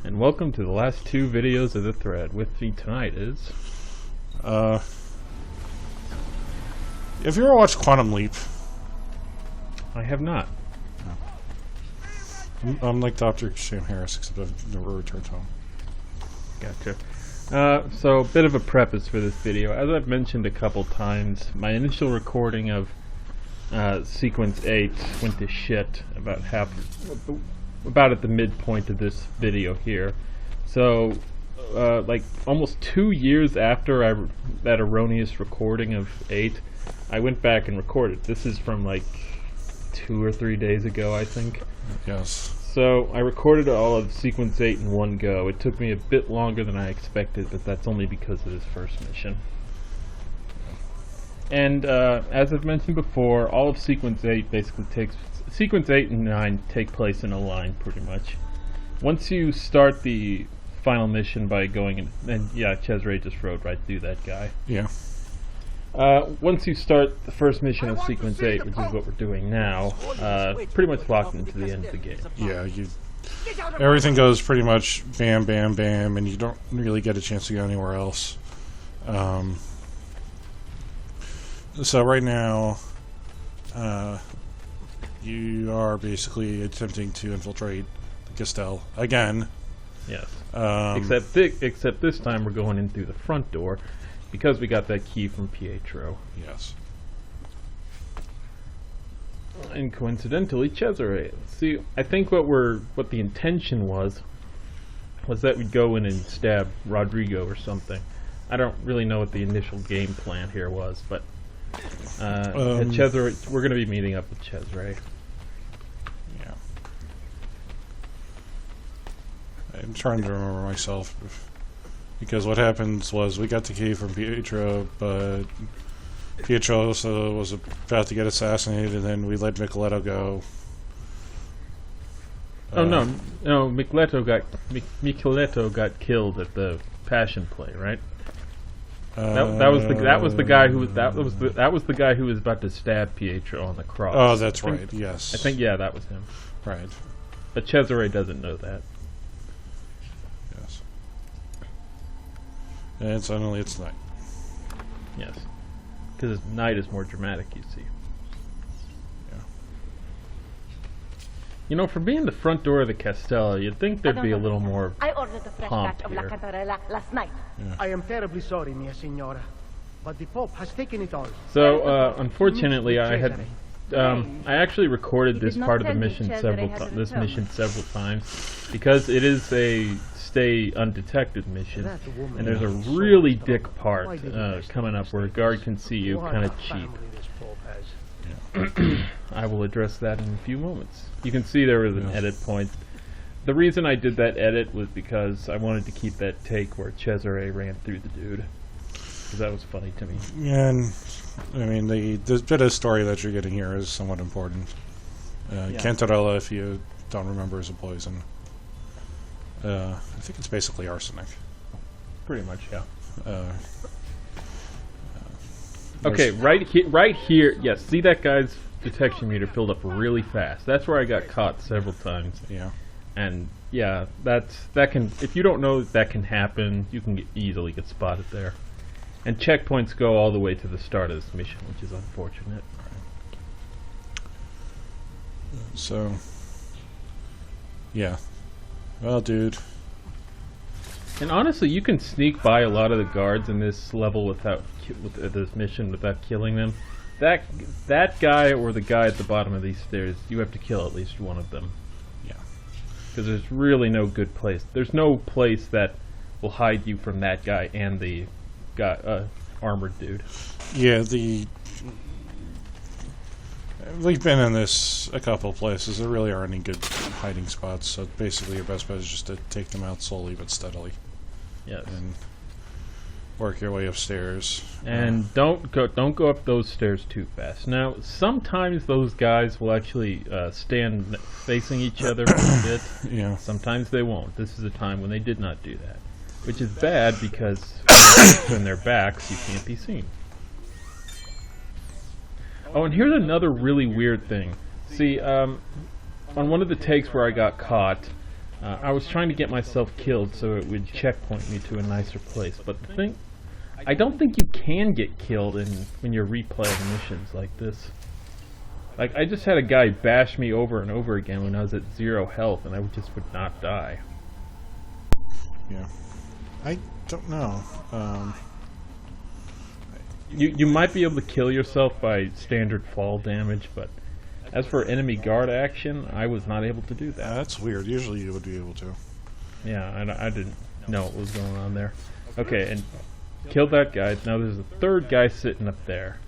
And welcome to the last two videos of the thread. With me tonight is... Have you ever watched Quantum Leap? I have not. I'm like Dr. Sam Harris, except I've never returned home. Gotcha. So, a bit of a preface for this video. As I've mentioned a couple times, my initial recording of Sequence 8 went to shit about at the midpoint of this video here. So, like almost 2 years after that erroneous recording of 8, I went back and recorded. This is from like 2 or 3 days ago, I think. Yes. So, I recorded all of Sequence 8 in one go. It took me a bit longer than I expected, but that's only because of this first mission. And, as I've mentioned before, all of Sequence 8 basically Sequence 8 and 9 take place in a line, pretty much. Once you start the final mission by going in, and yeah, Cesare just rode right through that guy. Yeah. Once you start the first mission of Sequence 8, which is what we're doing now, pretty much locked into the end of the game. Yeah, everything goes pretty much bam, bam, bam, and you don't really get a chance to go anywhere else. So right now, you are basically attempting to infiltrate the Castell again. Yes. Except this time we're going in through the front door, because we got that key from Pietro. Yes. And coincidentally, Cesare. See, I think what the intention was that we'd go in and stab Rodrigo or something. I don't really know what the initial game plan here was, but Cesare, we're going to be meeting up with Cesare. Yeah. I'm trying to remember myself, because what happened was we got the key from Pietro, but Pietro also was about to get assassinated, and then we let Micheletto go. Oh no, Micheletto got killed at the Passion Play, right? That was the guy who was about to stab Pietro on the cross. Oh, that's right. Yes. I think that was him. Right. But Cesare doesn't know that. Yes. And suddenly it's night. Yes. Because night is more dramatic, you see. Yeah. You know, for being the front door of the Castello, you'd think there'd be a little more I ordered a fresh pomp batch of La here. Cantarella last night. Yeah. I am terribly sorry, mia signora, but the Pope has taken it all. So, unfortunately, I actually recorded this not part of the tell me mission Cesare has returned. several times, because it is a stay undetected mission, and there's a really dick part coming up where a guard can see you kind of cheap. I will address that in a few moments. You can see there was an edit point. The reason I did that edit was because I wanted to keep that take where Cesare ran through the dude, because that was funny to me. And I mean, the bit of story that you're getting here is somewhat important. Cantarella, if you don't remember, is a poison. I think it's basically arsenic. Pretty much, yeah. Okay, right here. Yes, see that guy's detection meter filled up really fast. That's where I got caught several times. Yeah. And yeah, that can. If you don't know that can happen, you can easily get spotted there. And checkpoints go all the way to the start of this mission, which is unfortunate. So, yeah. Well, dude. And honestly, you can sneak by a lot of the guards in this level with this mission without killing them. That guy or the guy at the bottom of these stairs, you have to kill at least one of them. Yeah. Because there's really no good place. There's no place that will hide you from that guy and the guy, armored dude. Yeah, we've been in this a couple places. There really aren't any good hiding spots, so basically your best bet is just to take them out slowly but steadily. Yes. And work your way upstairs. And don't go up those stairs too fast. Now, sometimes those guys will actually stand facing each other for a bit. Yeah. Sometimes they won't. This is a time when they did not do that, which is bad because when they turn their backs, you can't be seen. Oh, and here's another really weird thing. See, on one of the takes where I got caught, I was trying to get myself killed so it would checkpoint me to a nicer place. But the thing, I don't think you can get killed when you're replaying missions like this. Like, I just had a guy bash me over and over again when I was at 0 health, and I just would not die. Yeah. I don't know. You might be able to kill yourself by standard fall damage, but as for enemy guard action, I was not able to do that. That's weird. Usually you would be able to. Yeah, I didn't know what was going on there. Okay, and killed that guy. Now there's a third guy sitting up there.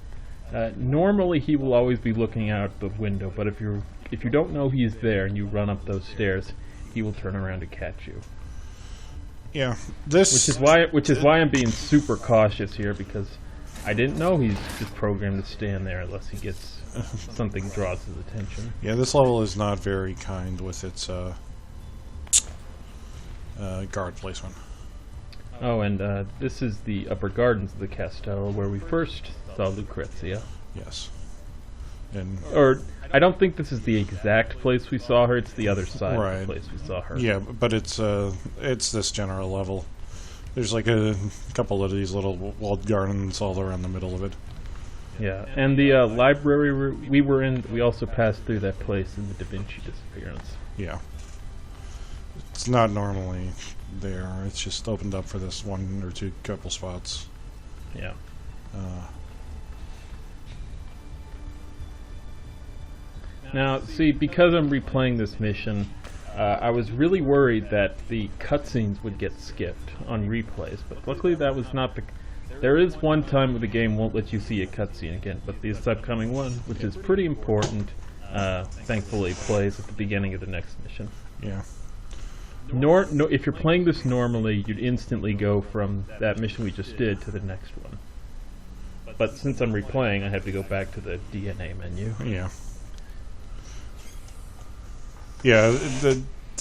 Normally he will always be looking out the window, but if you don't know he's there and you run up those stairs, he will turn around to catch you. Yeah, which is why I'm being super cautious here, because I didn't know he's just programmed to stand there unless he gets something draws his attention. Yeah, this level is not very kind with its guard placement. Oh, and this is the upper gardens of the Castello where we first saw Lucrezia. Yes. And or I don't think this is the exact place we saw her. It's the other side right. of the place we saw her. Yeah, but it's this general level. There's like a couple of these little walled gardens all around the middle of it. Yeah, and the library we were in, we also passed through that place in the Da Vinci disappearance. Yeah. It's not normally there. It's just opened up for this one or two couple spots. Yeah. Now, see, because I'm replaying this mission, I was really worried that the cutscenes would get skipped on replays, but luckily that was not the... There is one time where the game won't let you see a cutscene again, but this upcoming one, which is pretty important, thankfully plays at the beginning of the next mission. Yeah. If you're playing this normally, you'd instantly go from that mission we just did to the next one. But since I'm replaying, I have to go back to the DNA menu. Yeah. Yeah,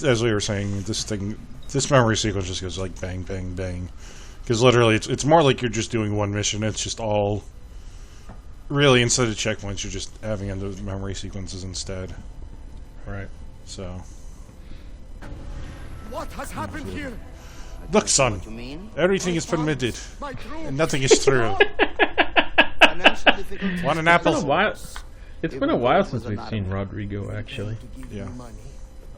as we were saying, this memory sequence just goes like bang, bang, bang. Because literally, it's more like you're just doing one mission. It's just all... Really, instead of checkpoints, you're just having those memory sequences instead. Right. So... What has happened here? Look, son. Everything is permitted. And nothing is true. Want an apple? It's been a while since we've seen Rodrigo, actually. Yeah.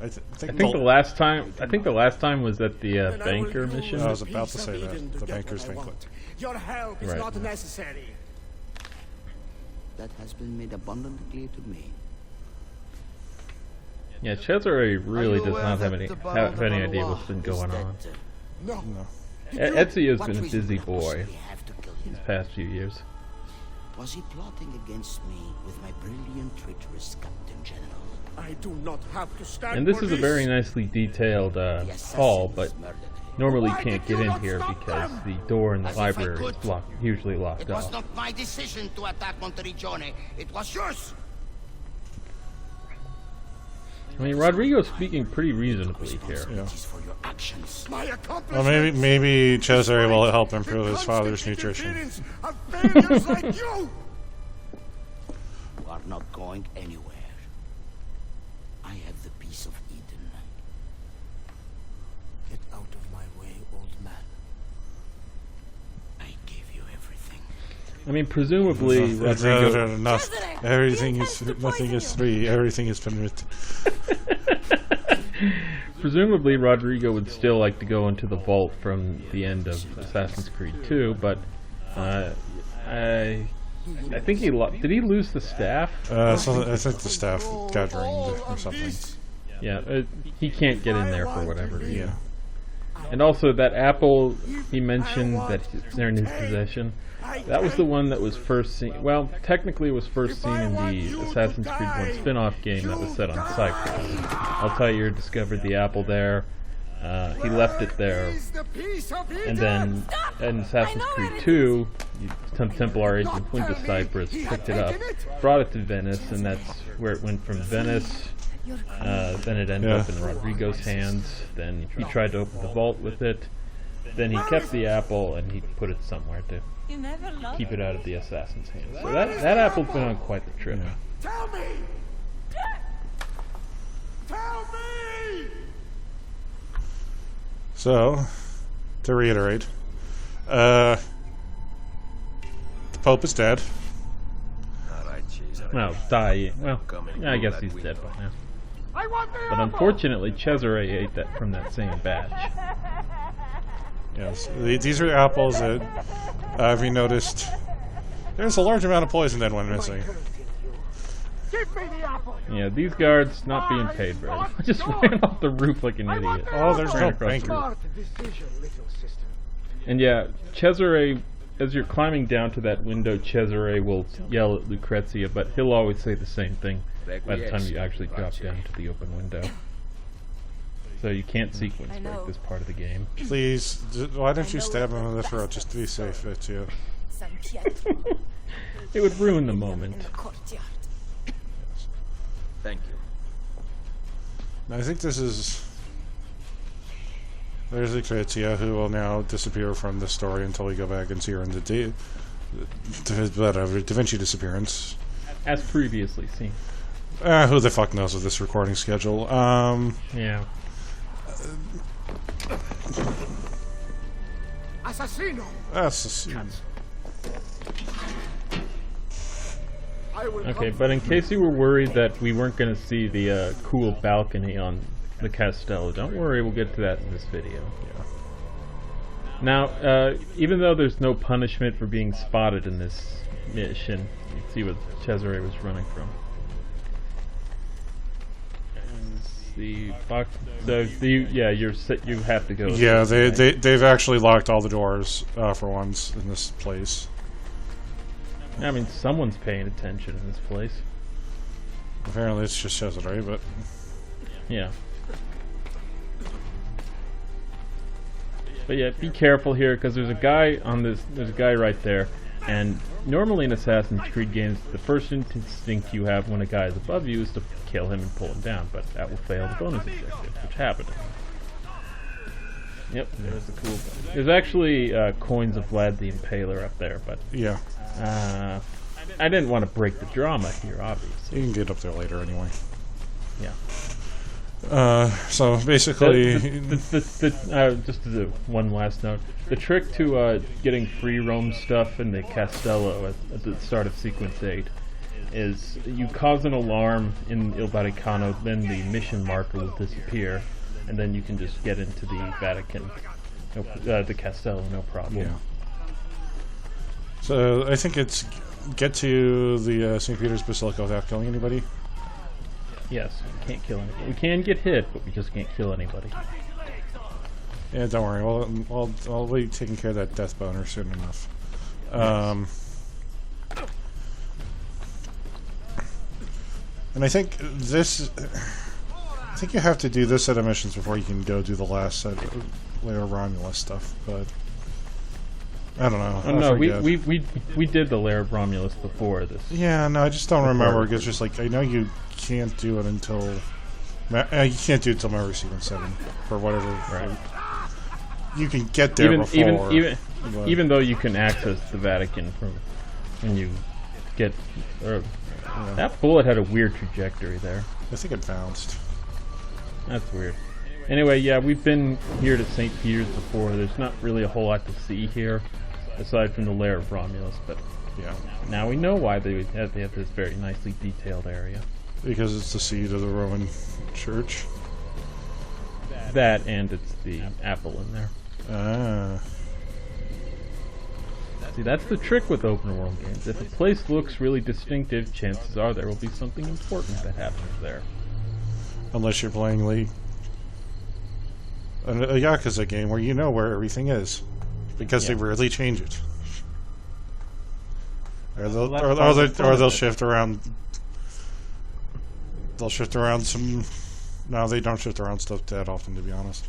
I think the last time was at the banker mission. I was about to say that, the banker's banquet. Your help is not necessary. That has been made abundantly clear to me. Yeah, Cesare really does not have any idea what's been going on. No. Ezio's been a busy boy these past few years. Was he plotting against me with my brilliant traitorous Captain General? I do not have to stand. And this is a very nicely detailed hall, but normally you can't get in here because the door in the library is usually locked off. It was off. not my decision to attack Monteriggione. It was yours. I mean, Rodrigo's speaking pretty reasonably here. Yeah. Well, maybe Cesare will help improve his father's nutrition. You are not going anywhere. I have the piece of Eden. Get out of my way, old man. I gave you everything. I mean, presumably Rodrigo... enough. Nothing is free. Everything is permitted. Presumably Rodrigo would still like to go into the vault from the end of Assassin's Creed 2, but I think did he lose the staff? I think the staff got ringed or something. Yeah, he can't get in there for whatever reason. Yeah. And also that apple he mentioned that they're in his possession, that was the one that was first seen, well, technically it was first seen in the Assassin's Creed 1 spin-off game that was set on Cyprus. Altair discovered the apple there, he left it there, and then in Assassin's Creed 2, some Templar agent went to Cyprus, picked it up, brought it to Venice, and that's where it went from Venice. Then it ended up in Rodrigo's hands. Then he tried to open the vault with it. Then he kept the apple and he put it somewhere to keep it out of the assassin's hands. So that apple's been on quite the trip. Yeah. Tell me! Tell me! So, to reiterate, the Pope is dead. Well, die. Well, I guess he's dead by now. But unfortunately, Cesare ate that from that same batch. Yes, these are apples that, have you noticed, there's a large amount of poison that went missing. Yeah, these guards not being paid, bro. Just ran off the roof like an idiot. Oh, there's Ran no across the banker. roof. And yeah, Cesare, as you're climbing down to that window, Cesare will yell at Lucrezia, but he'll always say the same thing by the time you actually drop down to the open window. So you can't sequence break this part of the game. Please, why don't you stab him in the throat just to be safe, too? It would ruin the moment. Thank you. I think this is... There's Lucrezia, who will now disappear from the story until we go back and see her in the Da Vinci disappearance. As previously seen. Who the fuck knows with this recording schedule? Yeah. Assassino! Assassin. Okay, but in case you were worried that we weren't going to see the cool balcony on the Castello, don't worry, we'll get to that in this video. Yeah. Now, even though there's no punishment for being spotted in this mission, you see what Cesare was running from. Yeah, you have to go. Yeah, they've actually locked all the doors for once in this place. I mean, someone's paying attention in this place. Apparently, it's just Cesare, but yeah. But yeah, be careful here because there's a guy on this. There's a guy right there, and normally in Assassin's Creed games, the first instinct you have when a guy is above you is to kill him and pull him down, but that will fail the bonus objective, which happened. Yep, there's the cool guy. There's actually coins of Vlad the Impaler up there, but yeah. I didn't want to break the drama here, obviously. You can get up there later anyway. Yeah. So basically... just as a one last note, the trick to getting free roam stuff in the Castello at the start of Sequence 8 is you cause an alarm in Il Vaticano, then the mission marker will disappear, and then you can just get into the Vatican, the Castello, no problem. Yeah. So I think it's get to the St. Peter's Basilica without killing anybody. Yes, we can't kill anybody. We can get hit, but we just can't kill anybody. Yeah, don't worry. I'll be taking care of that death boner soon enough. And I think you have to do this set of missions before you can go do the last set of Lair Romulus stuff, but I don't know. Oh, no, we did the Lair of Romulus before this. Yeah, no, I just don't remember. It's just like I know you can't do it until you can't do it until Memory Sequence 7 for whatever. Right. You can get there before. Even though you can access the Vatican from when you get. That bullet had a weird trajectory there. I think it bounced. That's weird. Anyway, yeah, we've been here to St. Peter's before. There's not really a whole lot to see here, aside from the Lair of Romulus, but yeah. Now we know why they have this very nicely detailed area. Because it's the seat of the Roman Church. That, and it's the apple in there. Ah. See, that's the trick with open world games. If a place looks really distinctive, chances are there will be something important that happens there. Unless you're playing a Yakuza game where you know where everything is. Because they rarely change it. Or they'll shift around. They'll shift around some... No, they don't shift around stuff that often, to be honest.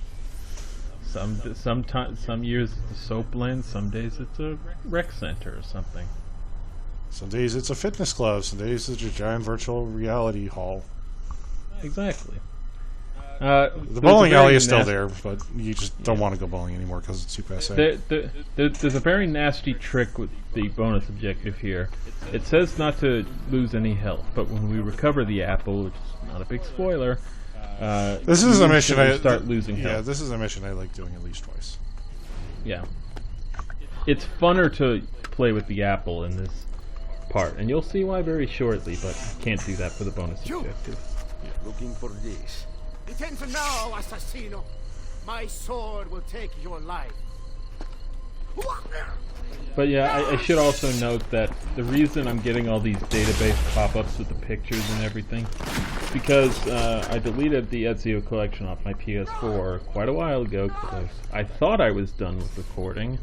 Some years it's a soap land, some days it's a rec center or something. Some days it's a fitness club, some days it's a giant virtual reality hall. Exactly. The bowling alley is still there, but you just don't want to go bowling anymore because it's too passe. There's a very nasty trick with the bonus objective here. It says not to lose any health, but when we recover the apple, which is not a big spoiler, This is a mission instantly I start losing Yeah, health. this is a mission I like doing at least twice. Yeah. It's funner to play with the apple in this part, and you'll see why very shortly, but can't do that for the bonus objective. Looking for this. Attention now, assassino. My sword will take your life. But yeah, I should also note that the reason I'm getting all these database pop-ups with the pictures and everything, because I deleted the Ezio collection off my PS4 quite a while ago, because I thought I was done with recording,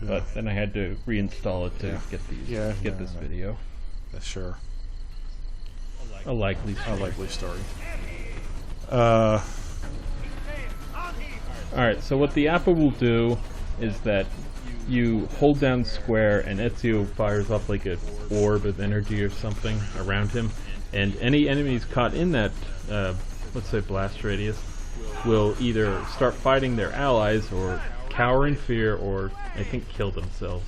but then I had to reinstall it to get this video. Sure. A likely story. Alright, so what the apple will do is that you hold down square and Ezio fires off like an orb of energy or something around him, and any enemies caught in that, let's say blast radius, will either start fighting their allies or cower in fear or, I think, kill themselves.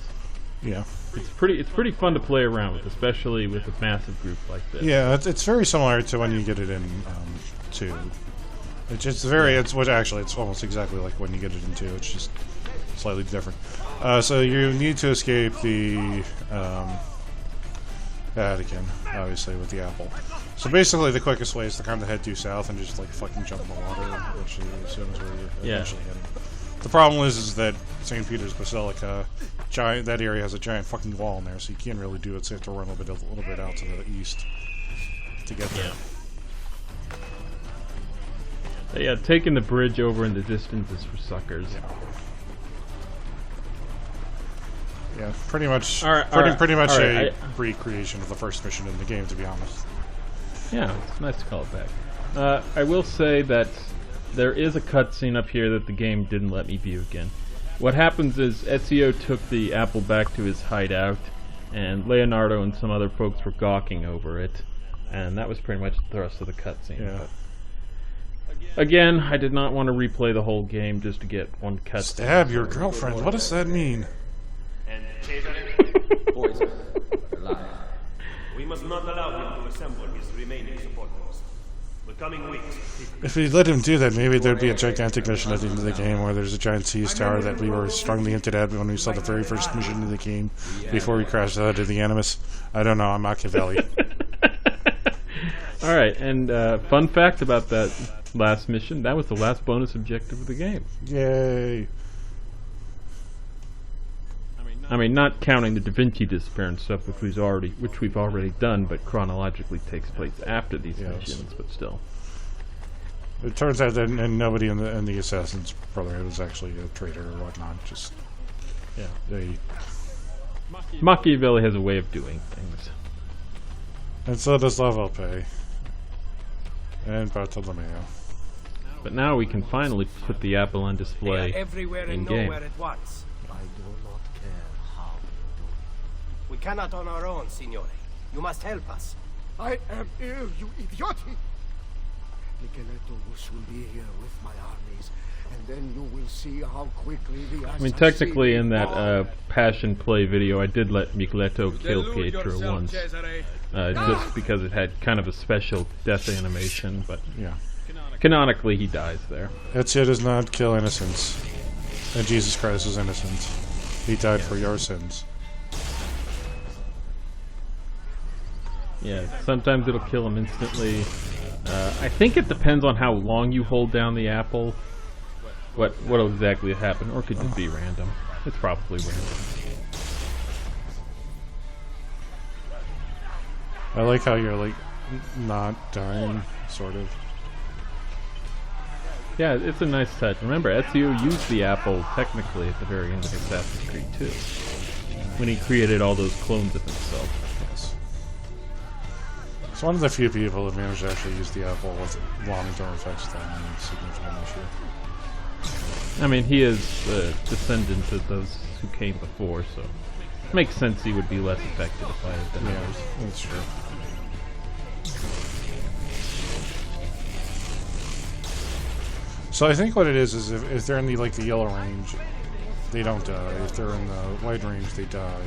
Yeah. It's pretty fun to play around with, especially with a massive group like this. Yeah, it's very similar to when you get it in 2. It's almost exactly like when you get it in 2. It's just slightly different. So you need to escape the Vatican, obviously, with the apple. So basically, the quickest way is to kind of head due south and just like fucking jump in the water, which is where you're eventually heading. The problem is that St. Peter's Basilica, that area has a giant fucking wall in there, so you can't really do it. So you have to run a little bit out to the east to get there. Yeah, taking the bridge over in the distance is for suckers. Yeah, pretty much. Pretty much a recreation of the first mission in the game, to be honest. Yeah, it's nice to call it back. I will say that there is a cutscene up here that the game didn't let me view again. What happens is Ezio took the apple back to his hideout, and Leonardo and some other folks were gawking over it, and that was pretty much the thrust of the cutscene. Yeah. But again, I did not want to replay the whole game just to get one cutscene. Stab your girlfriend. What does that mean? Poison. Alive. We must not allow him to assemble his remaining supporters. The coming weeks. If we let him do that, maybe there'd be a gigantic mission at the end of the game where there's a giant siege tower that we were strongly hinted at when we saw the very first mission of the game before we crashed out of the Animus. I don't know, I'm Machiavelli. Alright, and fun fact about that last mission, that was the last bonus objective of the game. Yay! I mean, not counting the Da Vinci disappearance stuff, which we've already done, but chronologically takes place after these missions. But still, it turns out that nobody in the Assassin's Brotherhood was actually a traitor or whatnot. Just Machiavelli has a way of doing things, and so does La Volpe and Bartolomeo. But now we can finally put the apple on display Everywhere in and game. nowhere at once. I do not care how you do it. We cannot on our own, signore. You must help us. I am ill, you idiot! Nicoletto will soon be here with my armies, and then you will see how quickly the I mean, technically, in that Passion Play video, I did let Micheletto kill Pietro once, just because it had kind of a special death animation, but canonically he dies there. Ezio does not kill innocents, and Jesus Christ is innocent. He died for your sins. Yeah, sometimes it'll kill him instantly. I think it depends on how long you hold down the apple, what'll exactly happen, or it could just be random. It's probably random. I like how you're like not dying, sort of. Yeah, it's a nice touch. Remember, Ezio used the apple technically at the very end of Assassin's Creed 2, when he created all those clones of himself. Yes. It's one of the few people who managed to actually use the apple with long-term effects without any significant issue. I mean, he is a descendant of those who came before, so it makes sense he would be less affected by it than others. That's true. So I think what it is if they're in the the yellow range, they don't die. If they're in the white range, they die.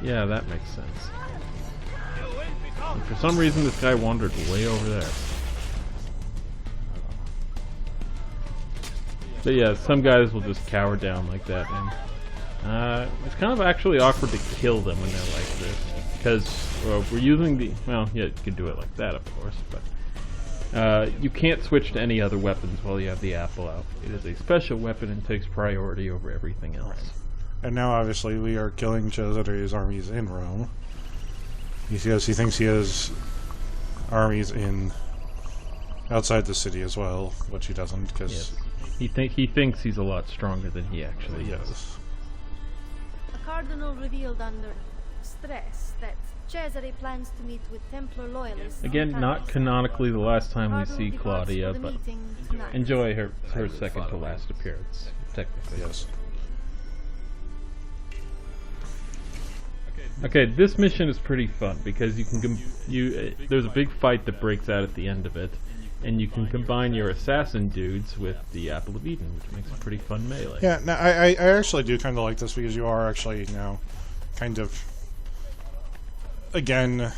Yeah, that makes sense. And for some reason, this guy wandered way over there. But yeah, some guys will just cower down like that, and it's kind of actually awkward to kill them when they're like this, because we're using the, well, yeah, you can do it like that, of course, but you can't switch to any other weapons while you have the apple out. It is a special weapon and takes priority over everything else. Right. And now, obviously, we are killing Cesare's armies in Rome. Because he thinks he has armies outside the city as well, which he doesn't, because... Yes. He thinks he's a lot stronger than he actually is. The Cardinal revealed under stress that Cesare plans to meet with Templar loyalists. Again, not canonically the last time we see Claudia, but enjoy her second to last appearance, technically. Yes. Okay, this mission is pretty fun because you can there's a big fight that breaks out at the end of it, and you can combine your assassin dudes with the Apple of Eden, which makes a pretty fun melee. Yeah, no, I actually do kind of like this because you are actually now kind of, again,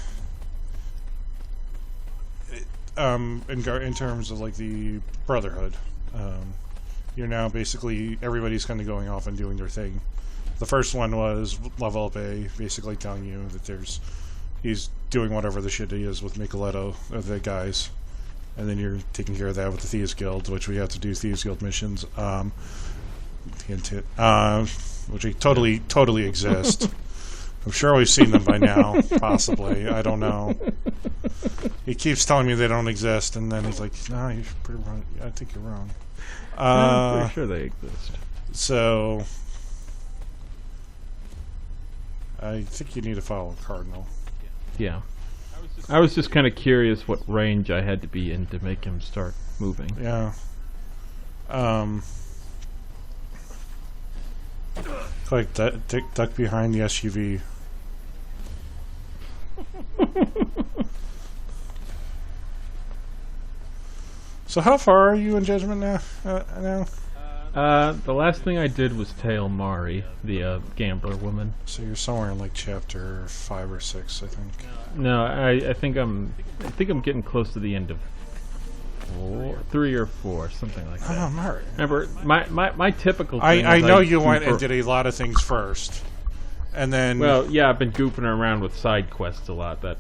in terms of like the Brotherhood, you're now basically, everybody's kind of going off and doing their thing. The first one was level up A, basically telling you that he's doing whatever the shit he is with Micheletto, the guys. And then you're taking care of that with the Thieves Guild, which we have to do Thieves Guild missions. Which totally exist. I'm sure we've seen them by now, possibly. I don't know. He keeps telling me they don't exist, and then he's like, "No, you're pretty wrong. I think you're wrong." I'm pretty sure they exist. So, I think you need to follow Cardinal. Yeah. I was just kind of curious what range I had to be in to make him start moving. Yeah. Like duck behind the SUV. So how far are you in Judgment now? The last thing I did was tail Mari, the gambler woman. So you're somewhere in like chapter 5 or 6, I think. No, I think I'm getting close to the end of 3 or 4, something like that. Oh, Mari. Remember, my typical thing I is know you went and did a lot of things first, and then. Well, yeah, I've been goofing around with side quests a lot. That.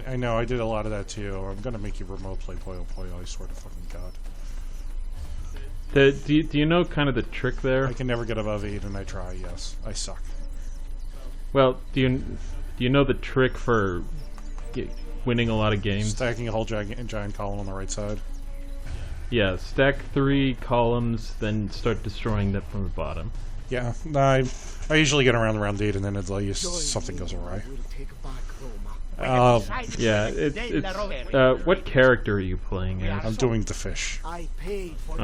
I know, I did a lot of that too. I'm gonna make you remote play Puyo Puyo, I swear to fucking God. Do you know kind of the trick there? I can never get above 8 and I try, yes. I suck. Well, do you know the trick for winning a lot of games? Stacking a whole giant column on the right side. Yeah, stack 3 columns, then start destroying them from the bottom. Yeah, I usually get around 8 and then it's like something goes awry. Yeah, it's what character are you playing as? I'm doing the fish. Oh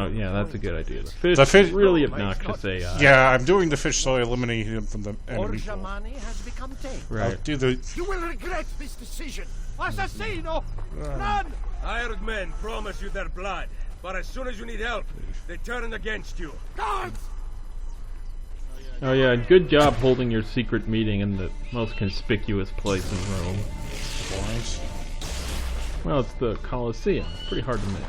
yeah, that's a good idea. The fish really obnoxious AI. Yeah, I'm doing the fish so I eliminate him from the enemy pool. Right. I'll do the. You will regret this decision. Assassino! Run! Hired men promise you their blood, but as soon as you need help, they turn against you. Guards! Oh yeah, and good job holding your secret meeting in the most conspicuous place in Rome. Well, it's the Colosseum. It's pretty hard to miss.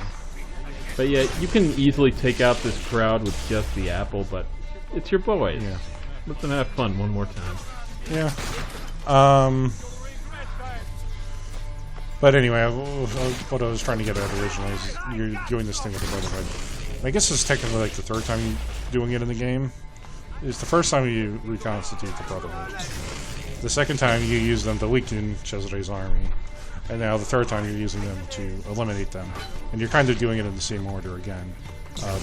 But yeah, you can easily take out this crowd with just the apple, but it's your boys. Yeah. Let them have fun one more time. Yeah. But anyway, what I was trying to get at originally is you're doing this thing with the Brotherhood. I guess it's technically like the 3rd time you're doing it in the game. It's the first time you reconstitute the Brotherhood. The 2nd time you use them to weaken Cesare's army. And now the 3rd time you're using them to eliminate them. And you're kind of doing it in the same order again. Of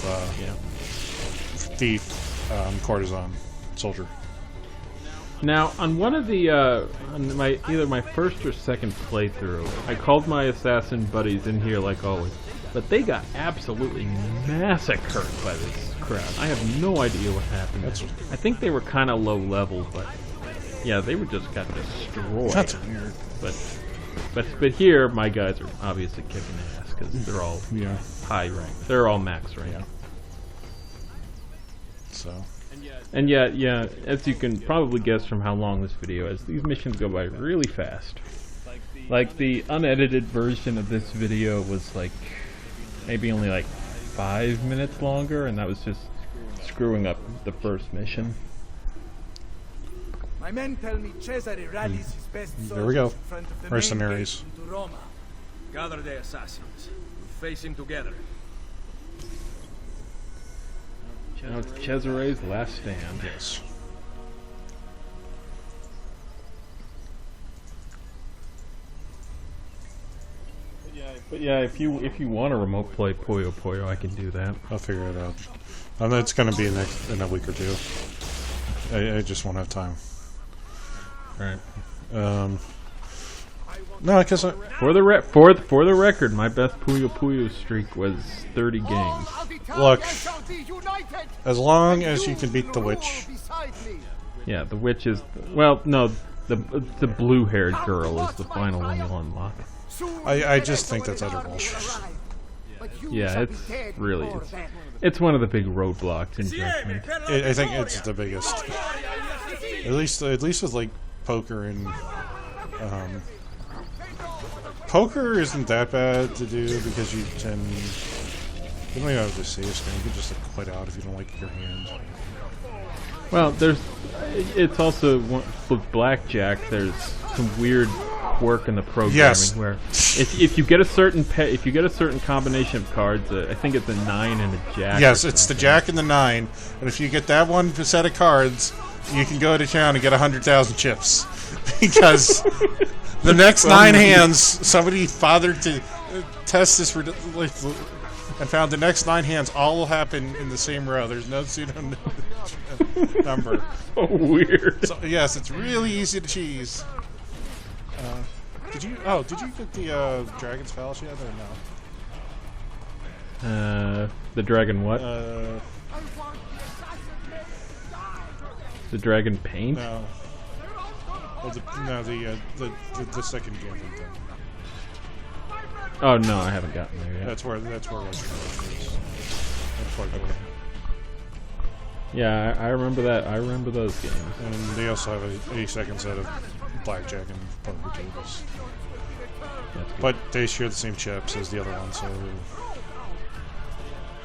thief, courtesan, soldier. Now, on one of the, on either my first or second playthrough, I called my assassin buddies in here like always, but they got absolutely massacred by this crowd. I have no idea what happened. I think they were kind of low level, but yeah, they were just got destroyed. That's weird. But here, my guys are obviously kicking ass because they're all high rank. They're all max rank. Yeah. So. And yeah, as you can probably guess from how long this video is, these missions go by really fast. Like, the unedited version of this video was like, maybe only like 5 minutes longer, and that was just screwing up the first mission. My men tell me Cesare rallies his best There we go. soldiers in front of the Mercenaries. main gate into Roma. Gather the assassins. We'll face him together. Now it's Cesare's last stand. Yes. But yeah, if you want to remote play Puyo Puyo, I can do that. I'll figure it out. It's going to be in a week or two. I just won't have time. Right. No, because For the record, my best Puyo Puyo streak was 30 games. look, as long as you can beat the witch. Yeah, the witch is well, no, the blue-haired girl is the final one you'll unlock. I just think that's utter bullshit. Yeah, it's one of the big roadblocks in Judgment. I think it's the biggest. At least with like poker and poker isn't that bad to do because you don't even have to save screen. You can just like, quit out if you don't like your hand. Well, it's also with blackjack. There's some weird quirk in the programming where if you get a certain combination of cards, I think it's a 9 and a jack. Yes, it's the jack and the 9, and if you get that one set of cards, you can go to town and get 100,000 chips because the next 9 hands, somebody bothered to test this and found the next 9 hands all will happen in the same row. There's no pseudo number. So weird. So, yes, it's really easy to cheese. Did you get the Dragon's Palace yet or no? The dragon what? The dragon paint? No. Well, the second game. Oh no, I haven't gotten there yet. That's where That's where Yeah, I remember that. I remember those games. And they also have a second set of blackjack and poker tables. But they share the same chips as the other one, so.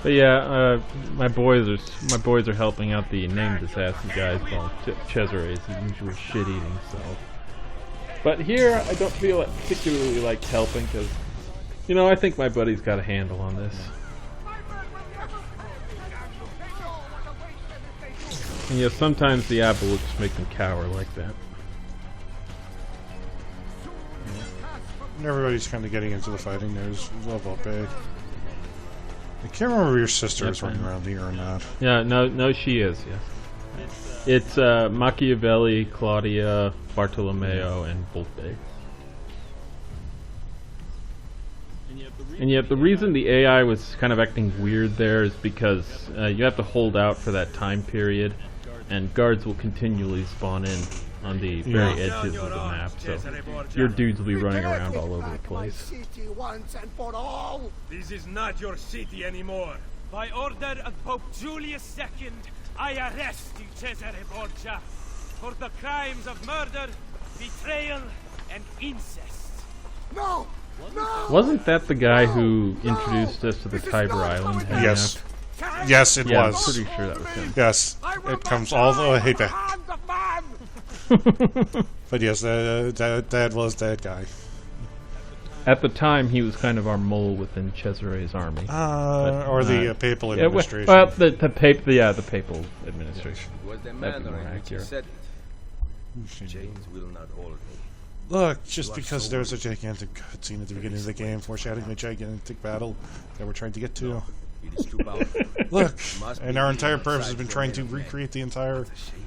But yeah, my boys are helping out the named assassin guys while Cesare is his usual shit-eating self. But here, I don't feel particularly like helping because, I think my buddy's got a handle on this. And sometimes the apple will just make them cower like that. And everybody's kind of getting into the fighting. There's Level Bay. I can't remember if your sister is running around here or not. Yeah, no, she is. Yes, it's Machiavelli, Claudia, Bartolomeo, and Volpe. And yet, the reason the AI was kind of acting weird there is because you have to hold out for that time period, and guards will continually spawn in on the very edges of the map, so your dudes will be running around all over the place. This is not your city anymore. By order of Pope Julius II, I arrest you, Cesare Borgia, for the crimes of murder, betrayal, and incest. No! No! Wasn't that the guy who introduced us to the Tiber Island? Yes. Yes, it was. I'm pretty sure that was him. Yes, it comes all the way back. But yes, that was that guy. At the time, he was kind of our mole within Cesare's army. Or the papal administration. Well, the papal administration. Was the That'd be manner more in which he accurate. said it. Chains will not hold me. Look, just because there was a gigantic cutscene at the beginning of the game foreshadowing the gigantic battle that we're trying to get to. It is too powerful. Look, and our entire purpose has been trying to recreate the entire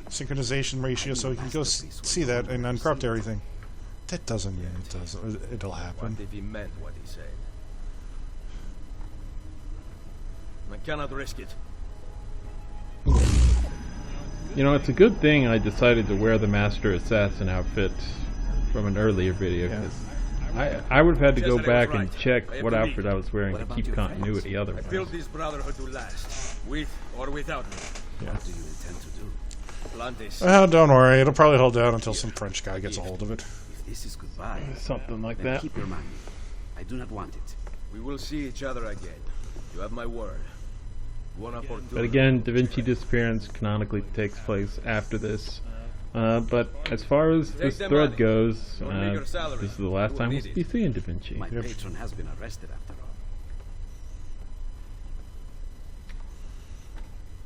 synchronization ratio so we can go see that and uncropped everything. That doesn't mean it does. It'll happen. What if he meant what he said? I cannot risk it. It's a good thing I decided to wear the Master Assassin outfit from an earlier video, because I would have had to go back and check what outfit I was wearing to keep continuity otherwise. I built this Brotherhood to last, with or without me. Yeah. What do you intend to do? Plant this. Oh, don't worry. It'll probably hold out until some French guy gets a hold of it. If this is goodbye, Something like then that. keep your money. I do not want it. We will see each other again. You have my word. But again, Da Vinci Disappearance canonically takes place after this. But as far as this thread goes, this is the last time we'll be seeing Da Vinci. My patron has been arrested after all.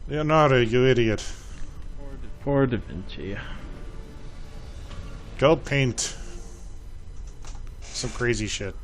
Leonardo, you idiot. Poor Da Vinci. Go paint some crazy shit.